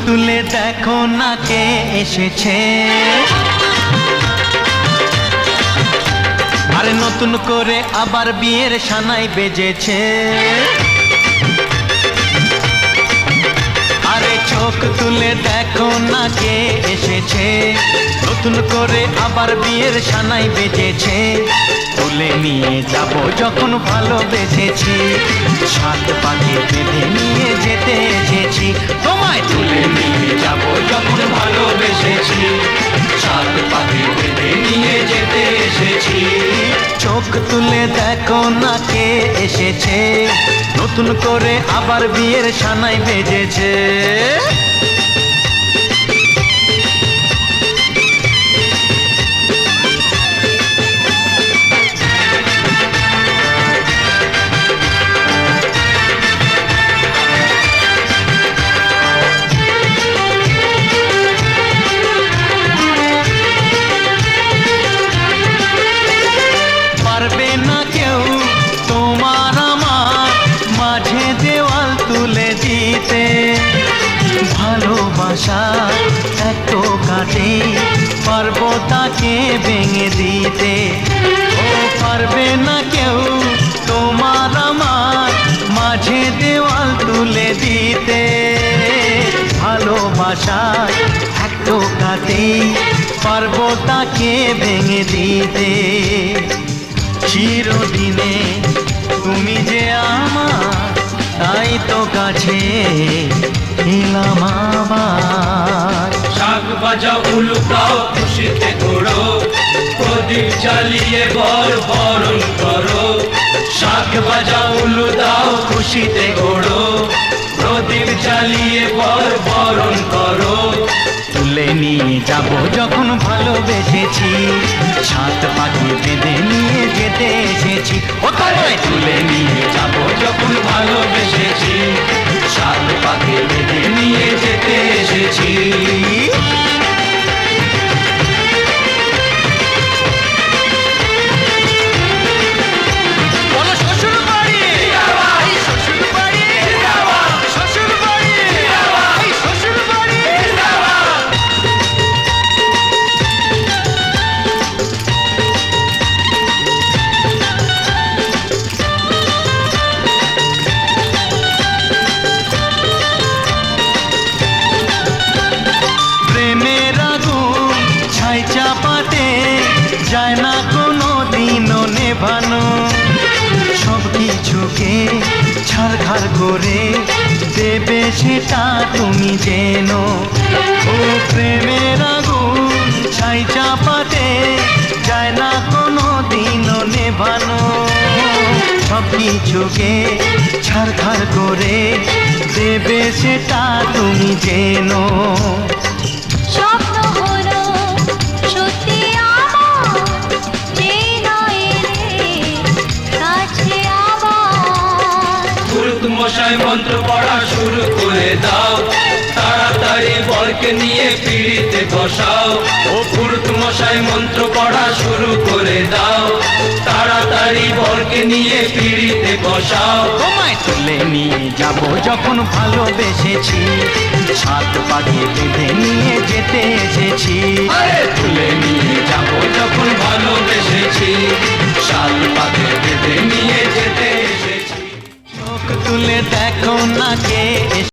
তুলে দেখো না কে এসেছে, আরে নতুন করে আবার বিয়ের সানাই বেজেছে। আরে চোখ তুলে দেখো না কে এসেছে, নতুন করে আবার বিয়ের সানাই বেজেছে। তুলে নিয়ে যাব যখন ভালোবেসেছি, সাত পাখি বেঁধে নিয়ে যেতে এসেছি। তোমায় তুলে নিয়ে যাব যখন ভালোবেসেছি, সাত পাখি বেঁধে নিয়ে যেতে এসেছি। চোখ তুলে দেখো না কে এসেছে, নতুন করে আবার বিয়ের সানাই বেজেছে। পারবে না কেউ তোমার আমার মাঝে দেওয়াল তুলে দিতে, ভালোবাসা এত কাটে পারবো তাকে ভেঙে দিতে। ও পারবে না কেউ তোমার আমার মাঝে দেওয়াল তুলে দিতে, ভালোবাসা এত কাটে পারবো তাকে ভেঙে দিতে। চিরদিনে তুমি যে আমার, তাই তো কাছে এলাম আবার। শাক বাজাও উলুকাও খুশিতে ঘোরো, প্রদীপ জ্বালিয়ে বরণ করো। শাক বাজাও উলু দাও খুশিতে ঘোরো, প্রদীপ জ্বালিয়ে বরণ করো। তুলে নিয়ে যাব যখন ভালোবেসেছি, সাত পাখি বেঁধে নিয়ে যেতে এসেছি। ও তোমায় তুলে নিয়ে যাব যখন ভালোবেসেছি, সাত পাখি বেঁধে নিয়ে যেতে এসেছি। চাপাতে যায় না কোনো দিনও নেভানো, সব কিছুকে ছাড়খাড় করে দেবে সেটা তুমি জেনো। ও প্রেমের আগুন ছাই চাপাতে যায় না কোনো দিনও নেভানো, সব কিছুকে ছাড়খাড় করে দেবে সেটা তুমি জেনো। মশাই মন্ত্র পড়া শুরু করে দাও, তাড়াতাড়ি বরকে নিয়ে পিড়িতে বসাও। ও পুরুত মশাই মন্ত্র পড়া শুরু করে দাও, তাড়াতাড়ি বরকে নিয়ে পিড়িতে বসাও। তোমায় তুলে নিয়ে যাব যখন ভালোবেসেছি, সাত পাখি বেঁধে নিয়ে যেতে এসেছি। তুলে নিয়ে যাব যখন ভালোবেসেছি, সাত পাখি বেঁধে নিয়ে যেতে এসেছি। চোখ তুলে দেখো না কে